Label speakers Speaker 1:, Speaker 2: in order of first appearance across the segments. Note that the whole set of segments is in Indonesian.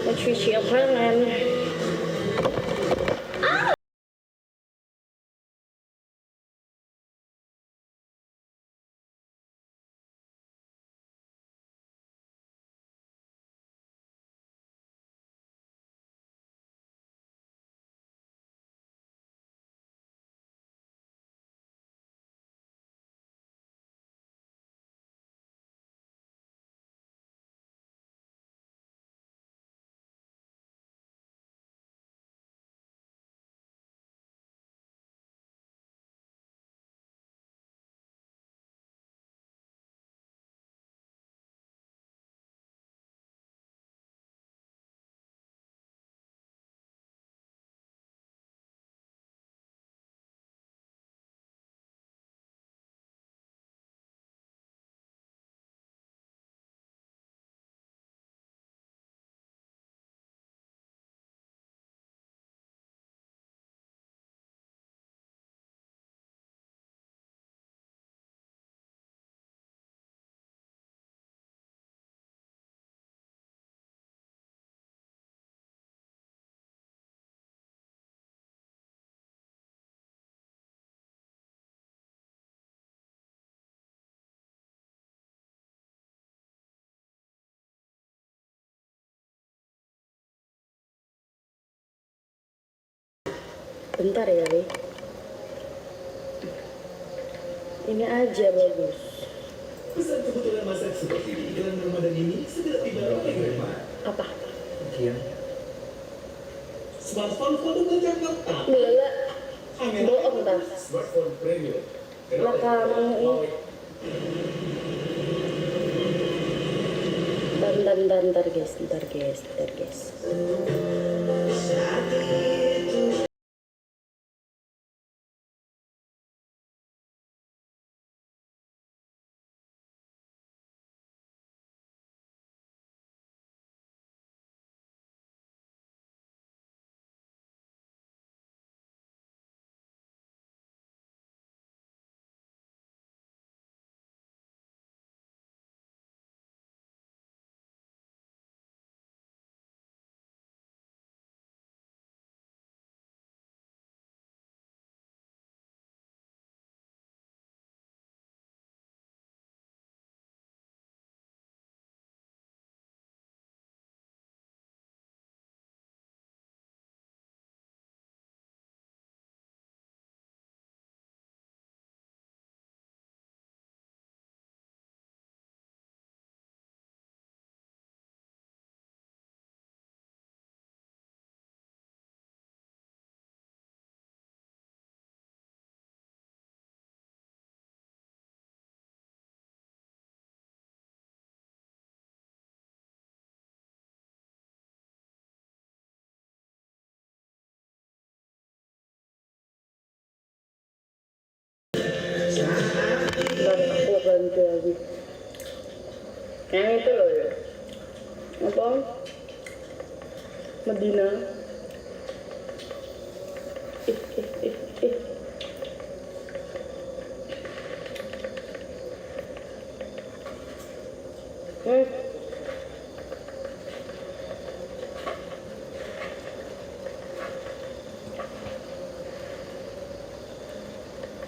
Speaker 1: Nutrisi makanan. Bentar ya, Be. Ini aja bagus.
Speaker 2: Pesan kebutuhan masak seperti di iklan Ramadan ini segera tiba di rumah.
Speaker 1: Apa?
Speaker 2: Kian. Smartphone foto berjakarta.
Speaker 1: Bila bohong dah.
Speaker 2: Smartphone premium.
Speaker 1: Maka mau ntar guys. Aku ganti lagi. Yang itu loh ya. Apa? Medina.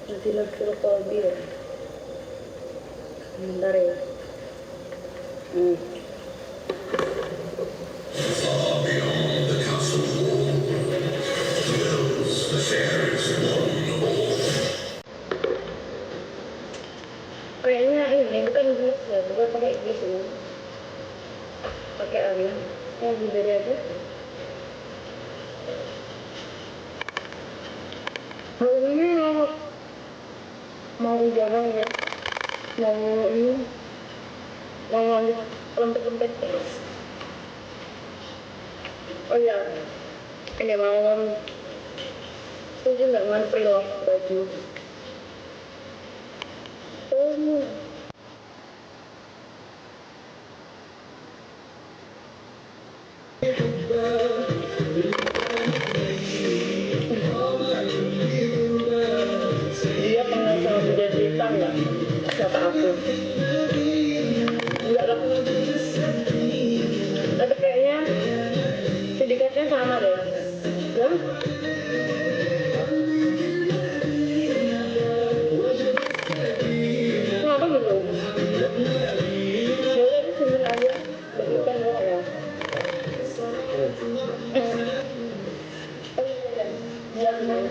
Speaker 1: Medina Filkolbi ya. Bentar ya. Kayaknya ini bukan bis ya, bukan pakai bis ya. Pakai apa? Yang blueberry aja. Hari ini mau jalan ya. Mau lanjut lempet-lempet terus. Oh iya, ini malam setuju nggak dengan pre-love baju? Oh, dia pernah sama Bunda Cerita nggak? Kata aku. Enggak lah. Tapi kayaknya sedikitnya sama deh. Ya? Kenapa gitu? Ya udah simpen aja. Berikan dulu ya. Biar gimana?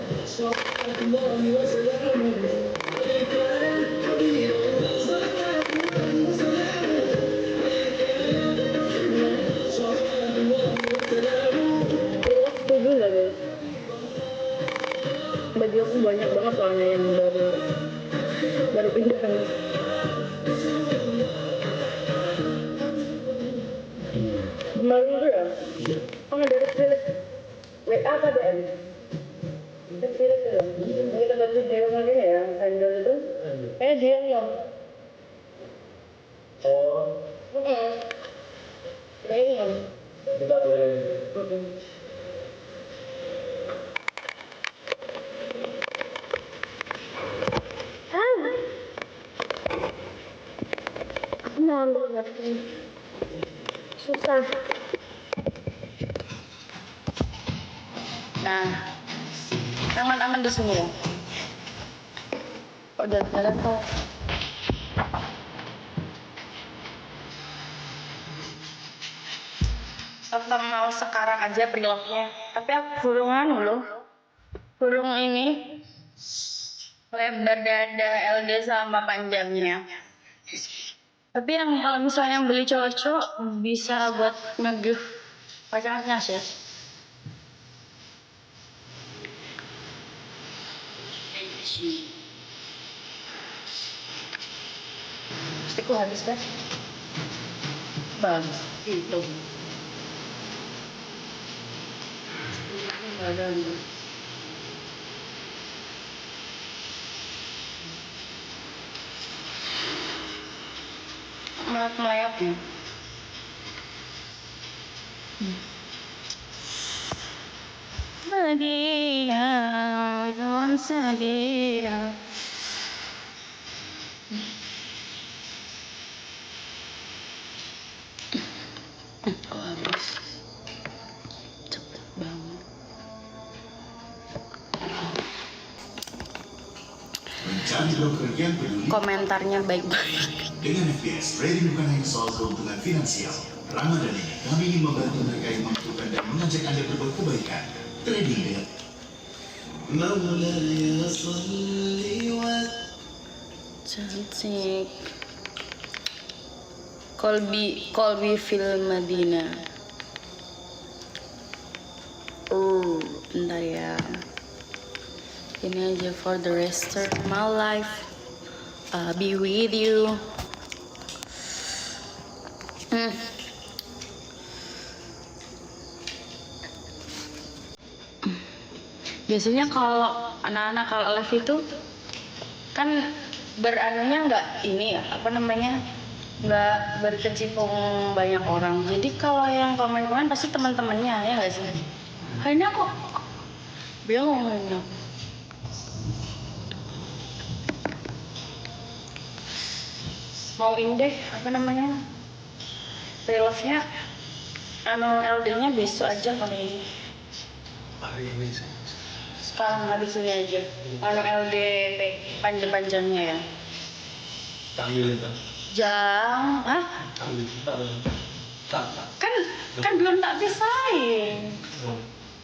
Speaker 1: Aku setuju lah guys. Baju aku banyak banget soalnya yang baru pindahan. Kemarin itu ya, kan ada rilis WA apa DM? Rilis itu, kita ganti dia lagi ya, handle itu. Dia yang.
Speaker 2: Oh,
Speaker 1: Dia yang.
Speaker 2: tidak boleh.
Speaker 1: Aku mau ambil ngerti. Susah. Nah, aman-aman di sini ya. Udah jalan kok. Atau mau sekarang aja pre-love-nya. Tapi aku kurungan loh. Kurung ini lebar dada LD sama panjangnya. Tapi yang kalau misalnya yang beli cowok-cowok bisa buat nge-give pacarnya sih. Stickku habis kan? Bagus. Itu. Melayap ya. Sadia, jangan sadia. Oh habis. Cepet banget.
Speaker 3: Mencari broker yang peduli
Speaker 1: Komentarnya baik-baik.
Speaker 3: dengan FBS Trading bukan hanya soal keuntungan finansial. Ramadan ini kami ingin membantu mereka yang membutuhkan dan mengajak Anda berbuat kebaikan. Trading dengan Maulaya Salli wa
Speaker 1: Cantik. Kolbi film Madinah. Bentar ya. Ini aja for the rest of my life. I'll be with you. Biasanya kalau anak-anak kalau live itu kan beranunya nggak ini ya, apa namanya, nggak berkecimpung banyak orang. Jadi kalau yang komen-komen pasti teman-temannya ya nggak sih? Hari ini aku bingung ini. Mau ini deh, apa namanya, pre-love-nya, LD-nya besok aja kali ini.
Speaker 2: Hari ini sih.
Speaker 1: Sekarang habis ini aja. LD panjang-panjangnya ya.
Speaker 2: Tanggilin kan?
Speaker 1: Tanggilin. Kan belum tak pisahin.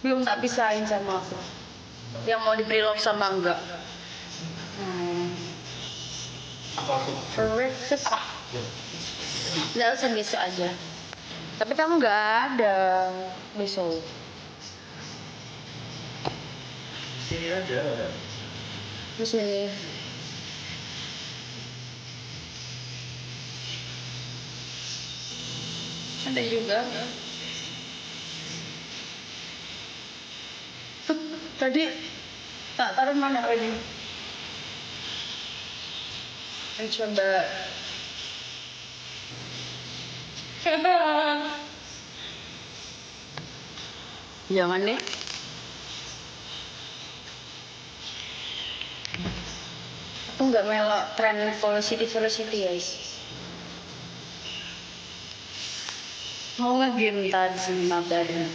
Speaker 1: Belum tak pisahin sama aku. Yang mau di pre-love sama enggak?
Speaker 2: Apa aku?
Speaker 1: Nggak usah besok aja. Tapi kamu nggak ada besok.
Speaker 2: Sini ada.
Speaker 1: Di sini. Ada juga. Tadi tak taruh mana ini? Coba. Jangan deh. Aku nggak melok tren velocity guys. Mau nge-game tadi mabarnya.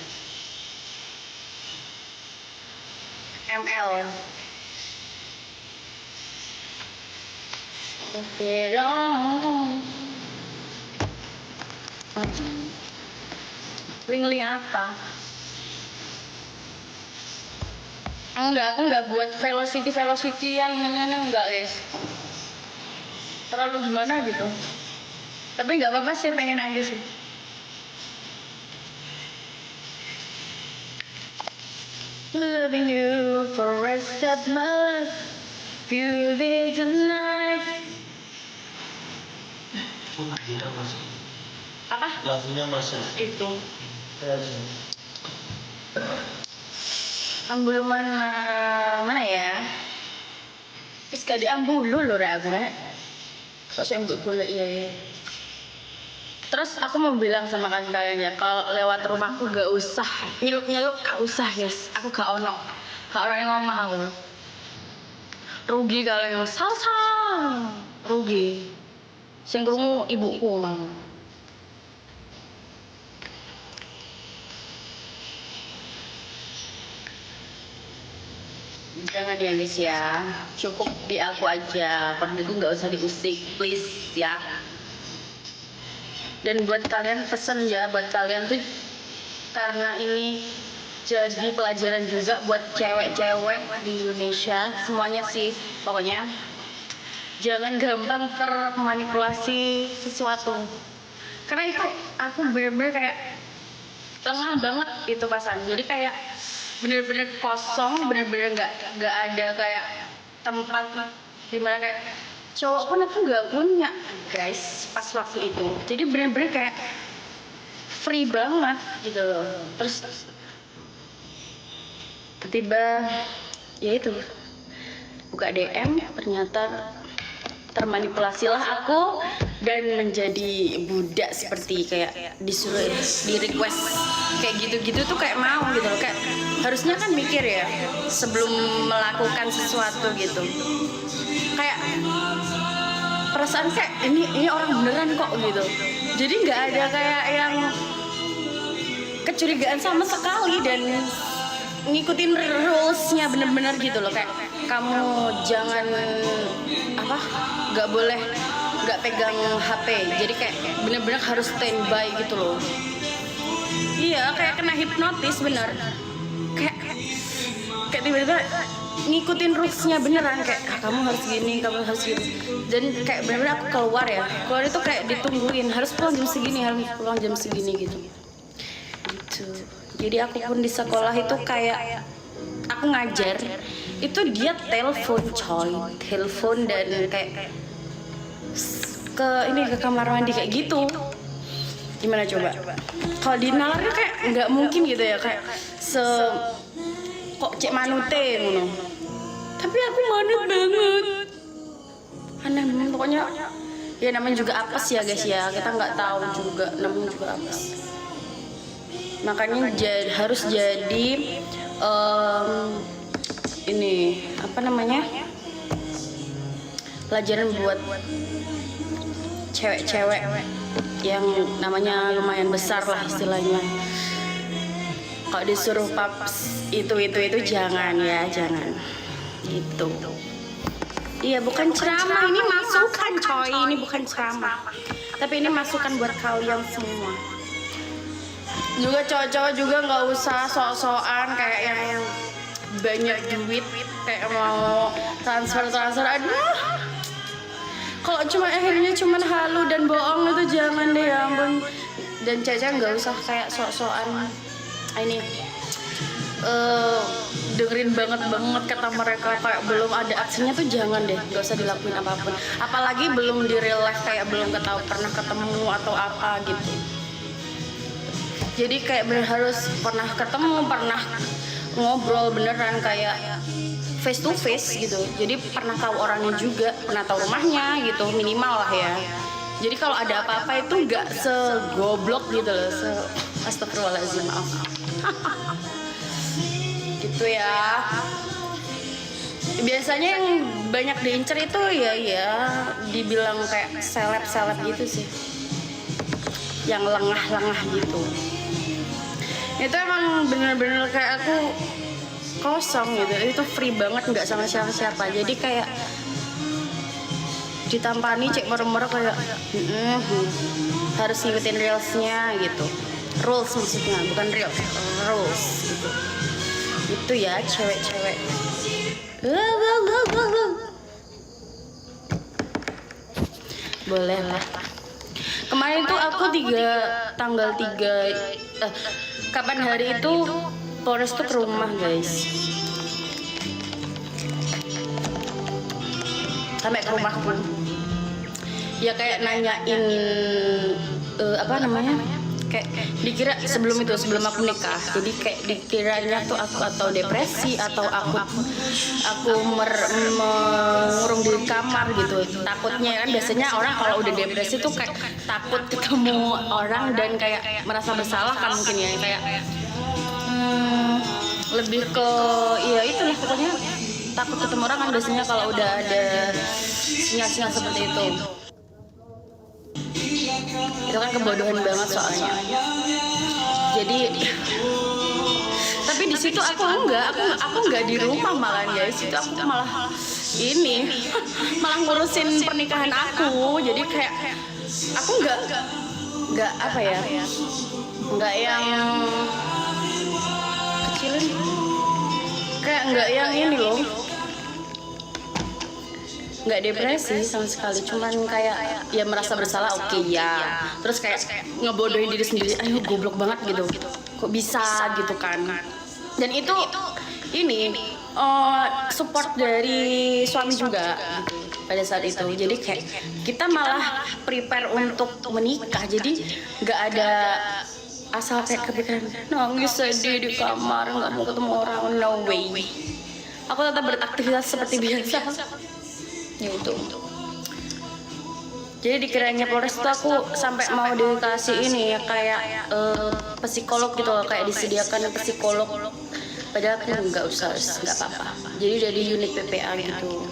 Speaker 1: ML. Pero link apa? Enggak, aku enggak buat velocity yang enggak guys. Terlalu gimana gitu. Tapi enggak apa-apa sih, pengen aja sih. Loving you for rest of my life. Feel it tonight.
Speaker 4: Lagunya masih.
Speaker 1: Apa?
Speaker 4: Lagunya masih.
Speaker 1: Itu.
Speaker 4: Lagunya.
Speaker 1: Ambil mana ya? Terus gak diambil loh aku rek. Terus yang gue iya. Terus aku mau bilang sama kalian ya, kalau lewat rumahku gak usah nyeluk gak usah guys. Aku gak ono yang ngomong aku. Rugi kalau yang salsa. Rugi. Sing krungu ibuku mang. Jangan ya guys ya, cukup di aku aja, kontenku nggak usah diusik, please ya. Dan buat kalian pesen ya, buat kalian tuh karena ini jadi pelajaran juga buat cewek-cewek di Indonesia semuanya sih, pokoknya jangan gampang termanipulasi sesuatu. Karena itu aku bener-bener kayak lengah banget itu pasan, jadi kayak bener-bener kosong, bener-bener nggak ada kayak tempat dimana kayak cowok pun aku nggak punya guys pas waktu itu. Jadi bener-bener kayak free banget gitu loh. Terus tiba-tiba ya itu buka DM, ternyata termanipulasilah aku dan menjadi budak seperti kayak disuruh di request kayak gitu-gitu tuh kayak mau gitu loh, kayak harusnya kan mikir ya sebelum melakukan sesuatu gitu, kayak perasaan kayak ini orang beneran kok gitu, jadi nggak ada kayak yang kecurigaan sama sekali dan ngikutin rulesnya bener-bener gitu loh, kayak kamu jangan nggak pegang HP, jadi kayak bener-bener harus standby gitu loh. Iya, kayak kena hipnotis bener, kayak tiba-tiba ngikutin rulesnya beneran, kayak kamu harus gini, dan kayak bener-bener aku keluar itu kayak ditungguin, harus pulang jam segini gitu. Jadi aku pun di sekolah itu kayak aku ngajar itu dia telepon dan kayak ke kamar mandi kayak gitu. Gimana coba? Kalau di nalarnya kayak nggak mungkin gitu ya, kayak kok cek manute ngono. Tapi aku manut banget. Aneh banget pokoknya. Ya namanya juga apes ya guys ya, kita nggak tahu juga namanya juga apes. Makanya harus jadi ini apa namanya, pelajaran buat cewek-cewek yang namanya lumayan besar lah istilahnya. Kalau disuruh paps itu jangan gitu. Iya, bukan ceramah, ini masukan coy, ini bukan ceramah, tapi ini masukan buat kalian semua. Juga cowok-cowok juga nggak usah sok-sokan kayak yang banyak duit kayak mau transfer. Aduh, kalau akhirnya cuma halu dan bohong itu jangan deh, ya ampun. Dan Caca nggak usah kayak sok-sokan ini dengerin banget kata mereka kayak belum ada aksinya tuh, jangan deh, nggak usah dilakuin apapun, apalagi belum di real life, kayak belum pernah ketemu atau apa gitu. Jadi kayak harus pernah ketemu, pernah ngobrol beneran kayak face to face gitu. Jadi pernah tahu orangnya juga, pernah tahu rumahnya gitu, minimal lah ya. Jadi kalau ada apa-apa itu nggak segoblok gitu loh, astagfirullahaladzim, maaf. Gitu ya. Biasanya yang banyak diincer itu ya dibilang kayak seleb gitu sih, yang lengah gitu. Itu emang bener-bener kayak aku kosong gitu, itu free banget, nggak sama siapa-siapa. Jadi kayak ditampani cek merem-merem kayak harus ngikutin reelsnya gitu, rules maksudnya, bukan reels, rules gitu. Itu ya cewek-cewek. Boleh lah. Kemarin tuh aku tanggal 3 kapan hari itu Polres tuh ke rumah guys, sampai ke rumahku ya, kayak nanyain apa namanya, kayak dikira sebelum aku nikah, jadi kayak dikiranya tuh aku atau depresi atau aku mengurung di kamar gitu. Takutnya kan biasanya orang kalau udah depresi tuh kayak takut ketemu orang dan kayak merasa bersalah kan, mungkin ya, kayak lebih ke ya itulah pokoknya, takut ketemu orang kan biasanya kalau udah ada sinyal-sinyal seperti itu. Itu kan kebodohan banget soalnya. Jadi tapi di situ aku enggak di rumah malah guys. Itu aku malah malah ngurusin pernikahan aku. Jadi kayak aku enggak apa ya? Enggak yang kecilin. Kayak enggak yang ini loh. Nggak depresi sama sekali, cuman kayak ya merasa bersalah, oke ya, terus kayak ngebodohin diri sendiri, ayo goblok banget gitu, kok bisa gitu kan. Dan itu support dari suami juga gitu, pada saat itu. Jadi kayak kita malah prepare untuk menikah, jadi nggak ada asal kayak kepikiran nangis sedih di kamar nggak mau ketemu orang, no way. Aku tetap beraktivitas seperti biasa. Ya itu. Jadi dikiranya Polres itu aku sampai mau dikasih ini ya kayak psikolog gitu loh, kayak disediakan psikolog. Padahal aku nggak usah, nggak apa-apa. Jadi udah di unit PPA gitu,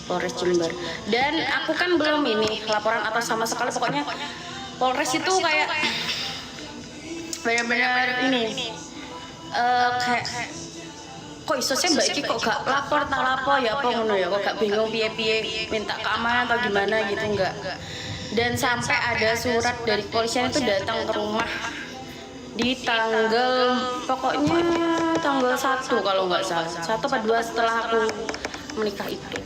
Speaker 1: Polres Jember. Dan aku kan belum laporan atau sama sekali, pokoknya Polres itu kayak benar-benar kayak kok iso sih mbak Iki kok gak lapor ya apa ngono ya, kok gak bingung piye minta keamanan atau gimana gitu, enggak. Dan sampai ada surat dari kepolisian itu datang ke rumah di pokoknya tanggal 1 kalau nggak salah, 1 atau 2 setelah aku menikah itu.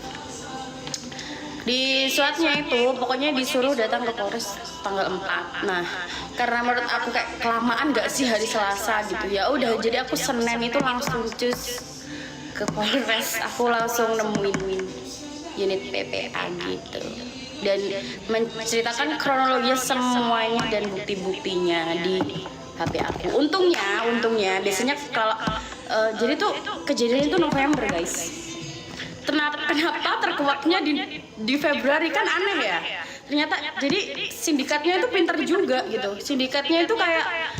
Speaker 1: Di suratnya itu pokoknya disuruh datang ke Polres tanggal 4. Nah, karena menurut aku kayak kelamaan gak sih hari Selasa gitu. Ya udah, jadi aku Senin itu langsung cus ke Polres. Aku langsung nemuin unit PPA gitu. Dan menceritakan kronologi semuanya dan bukti-buktinya di HP aku. Untungnya biasanya kalau jadi tuh kejadian itu November, guys. Kenapa terkuaknya di Februari, kan aneh ya. Ternyata jadi sindikatnya itu pintar juga gitu. Sindikatnya itu kayak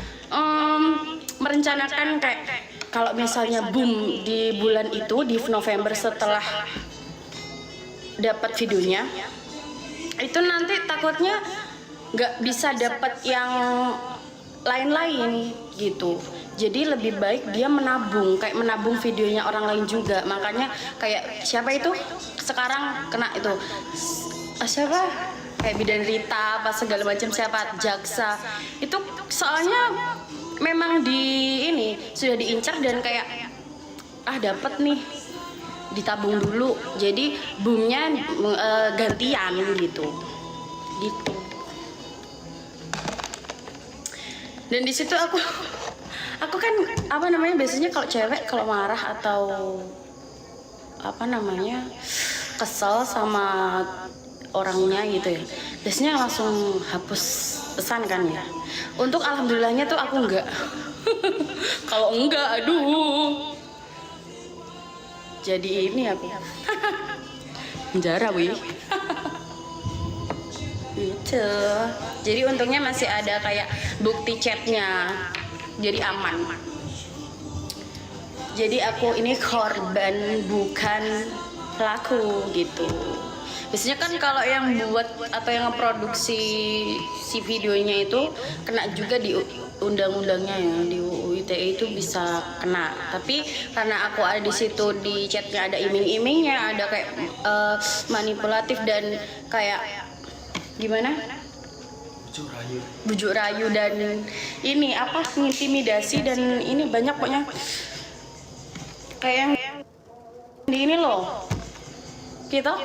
Speaker 1: merencanakan kayak kalau misalnya boom di bulan itu di November setelah dapat videonya, itu nanti takutnya nggak bisa dapat yang lain-lain gitu. Jadi lebih baik dia menabung videonya orang lain juga. Makanya kayak siapa itu sekarang kena itu siapa, kayak Bidan Rita apa segala macam, siapa jaksa itu, soalnya memang sudah diincar dan kayak dapat nih, ditabung dulu, jadi boomnya gantian gitu. Dan di situ aku kan biasanya kalau cewek kalau marah atau kesel sama orangnya gitu ya, biasanya langsung hapus pesan kan ya. Untuk alhamdulillahnya tuh aku enggak. Kalau enggak, aduh, jadi ini aku penjara wih. Gitu. Jadi untungnya masih ada kayak bukti chatnya, jadi aman. Jadi aku ini korban bukan pelaku gitu. Biasanya kan kalau yang buat atau yang ngeproduksi si videonya itu kena juga di undang-undangnya ya, di UU ITE itu bisa kena. Tapi karena aku ada di situ, di chatnya ada iming-imingnya, ada kayak manipulatif dan kayak gimana? Bujuk rayu dan ini apa? Intimidasi dan ini banyak pokoknya. Kayak yang di ini loh. Kita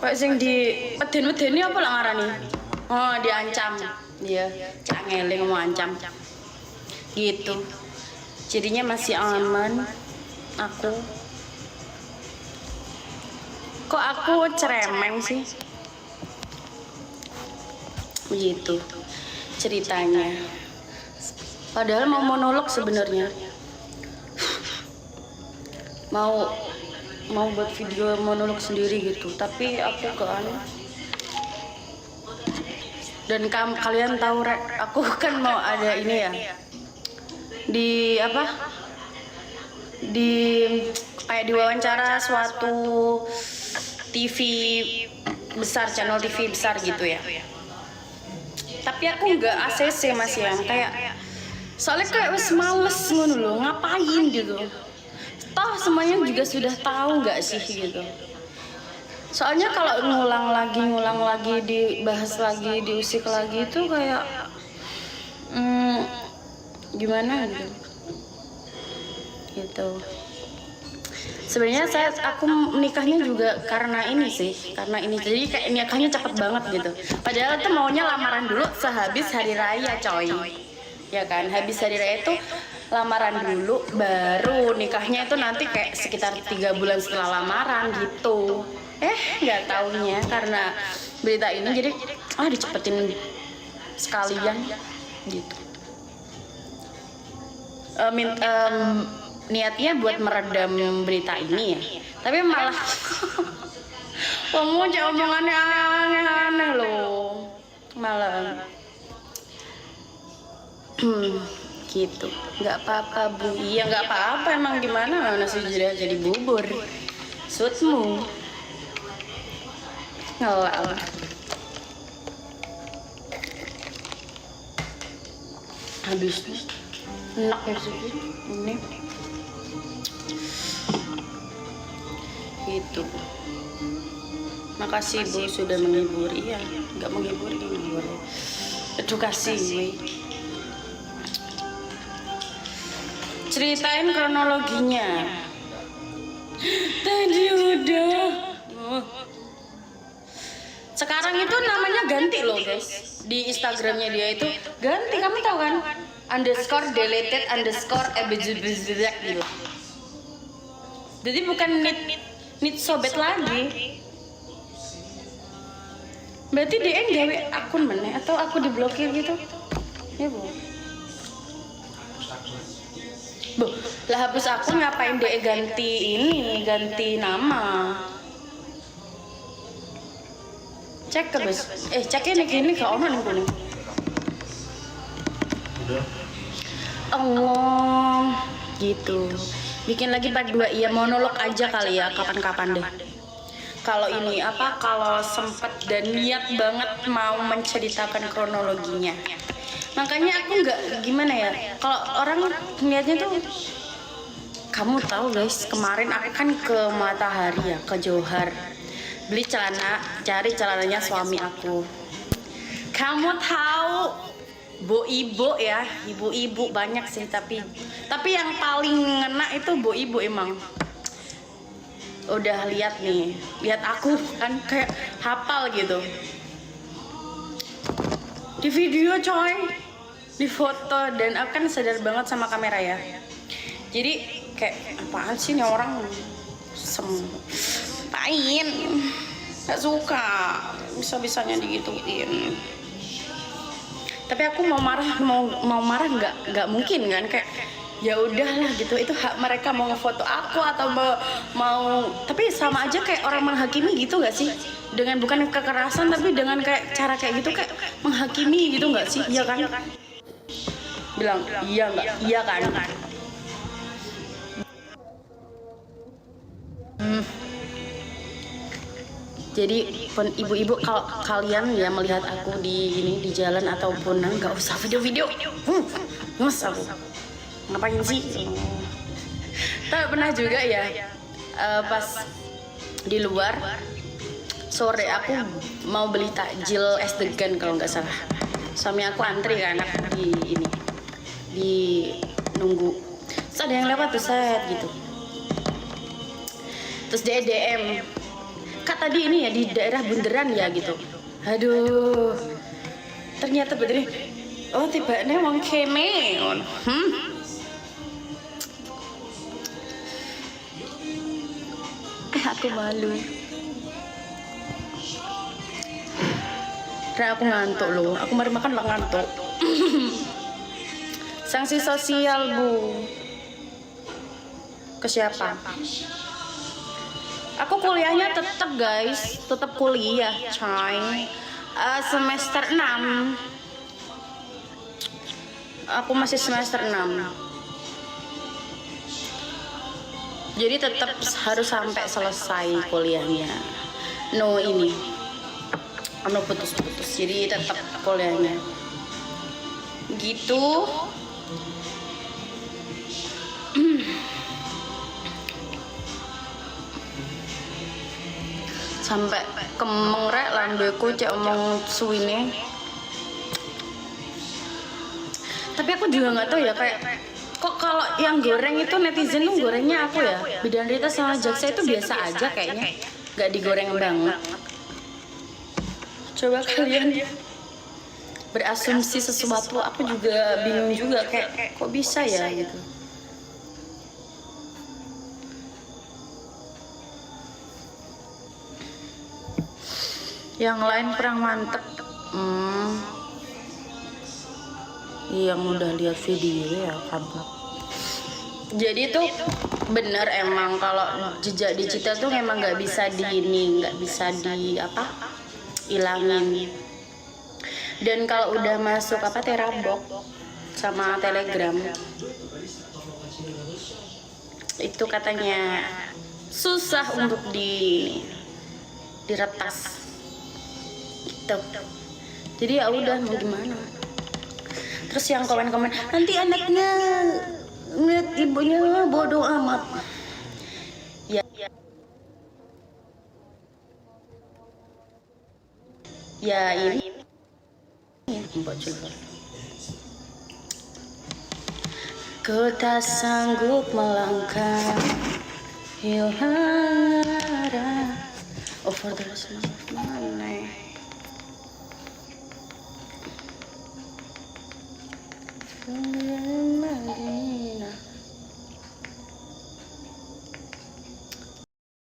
Speaker 1: kayak sing di peden-pedeni apa lah ngarani? Oh, diancam. Iya, cak ngeling mau ancam. Gitu. Jadinya masih aman aku. Kok aku ceremeng sih? Begitu ceritanya. Padahal mau monolog sebenarnya. Mau buat video monolog sendiri gitu, tapi aku ke anu. Dan kalian tahu aku kan mau ada ini ya, di apa, di kayak diwawancara suatu TV besar, channel TV besar gitu ya. Tapi aku nggak ACC Mas yang kayak, soalnya kayak wes males ngono loh, ngapain gitu. Toh semuanya juga sudah tahu nggak sih gitu. Soalnya kalau ngulang lagi, dibahas lagi, diusik lagi itu kayak gimana gitu. Gitu. Sebenarnya aku menikahnya juga karena ini sih, karena ini. Jadi kayak nikahnya cepet banget gitu. Padahal tuh maunya lamaran dulu sehabis hari raya, coy. Ya kan, habis hari raya itu lamaran dulu, baru nikahnya itu nanti kayak sekitar 3 bulan setelah lamaran gitu. Nggak taunya karena berita ini jadi dicepetin sekalian gitu. Niatnya buat meredam berita ini ya, tapi malah omongannya aneh-aneh loh, malah gitu. Nggak apa-apa Bu, iya nggak apa-apa, emang gimana nasi jadi bubur sutmu ngelal. Habis enak ya sih ini gitu. Makasih Bu sudah menghibur. Iya, nggak menghibur, edukasi gue. Ceritain kronologinya. Tadi udah. Sekarang itu namanya ganti loh guys. Di Instagramnya dia itu ganti, kamu tahu kan? Underscore deleted underscore ebezebezek gitu. Jadi bukan nit sobet lagi. Berarti dia gawe akun mana atau aku diblokir gitu? Ya Bu. Bu, lah hapus akun ngapain dia ganti nama? Cek ke bes. Cek ini ke ono nih kuning.
Speaker 4: Udah.
Speaker 1: Allah, gitu. Bikin lagi part 2, iya monolog aja kali ya, kapan-kapan deh. Kalau ini apa, kalau sempet dan niat banget mau menceritakan kronologinya. Makanya aku nggak gimana ya, kalau orang niatnya tuh, kamu tahu guys, kemarin aku kan ke Matahari ya, ke Johar, beli celana, cari celananya suami aku. Kamu tahu, ibu ya, ibu-ibu banyak sih, tapi yang paling ngena itu ibu emang. Udah lihat aku kan kayak hafal gitu. Di video coy, di foto, dan aku kan sadar banget sama kamera ya. Jadi kayak apaan sih nih orang, pain, gak suka, bisa-bisanya digituin. Tapi aku mau marah nggak mungkin kan, kayak ya udahlah gitu, itu hak mereka mau ngefoto aku atau mau tapi sama aja kayak orang menghakimi gitu nggak sih, dengan bukan kekerasan tapi dengan kayak cara kayak gitu kayak menghakimi gitu nggak sih, iya kan? Bilang iya nggak, iya kan? Jadi ibu-ibu kalau kalian ya melihat aku di jalan ataupun nggak usah video-video, mas aku ngapain sih? Tapi pernah juga ya pas di luar sore aku mau beli takjil es degan kalau nggak salah, suami aku antri kan, aku di nunggu, terus ada yang lewat tuh set gitu, terus dia DM, Kak tadi ini ya di daerah Bundaran ya gitu. Aduh, ternyata bener. Oh tiba-tiba wong kene. Aku malu. Karena aku ngantuk loh. Aku mari makan lah ngantuk. Sanksi sosial bu. Ke siapa? Aku kuliahnya tetap guys, tetap kuliah coy. Semester 6. Aku masih semester 6. Jadi tetap harus sampai selesai kuliahnya. No putus-putus. Jadi tetap kuliahnya. Gitu. Sampai kemeng rek lambeku cek omong suwine. Tapi aku juga nggak tahu ya kayak kok kalau yang goreng itu netizen tuh gorengnya aku ya Bidan Rita sama Jaksa itu biasa aja kayaknya, nggak digoreng banget. Coba kalian berasumsi sesuatu, aku juga bingung juga kayak kok bisa ya gitu. Yang lain kurang mantep. Yang udah lihat video ya kabar. Jadi tuh bener emang kalau jejak digital tuh emang nggak bisa nggak bisa ilangin. Dan kalau udah masuk Terabok sama Telegram itu katanya susah untuk diretas. Gitu. Jadi ya udah mau gimana. Terus yang komen-komen nanti anaknya ngeliat ibunya bodoh amat. Ya ini Mbak Julfa. Ku tak sanggup melangkah hilang arah. Over the rest of my life.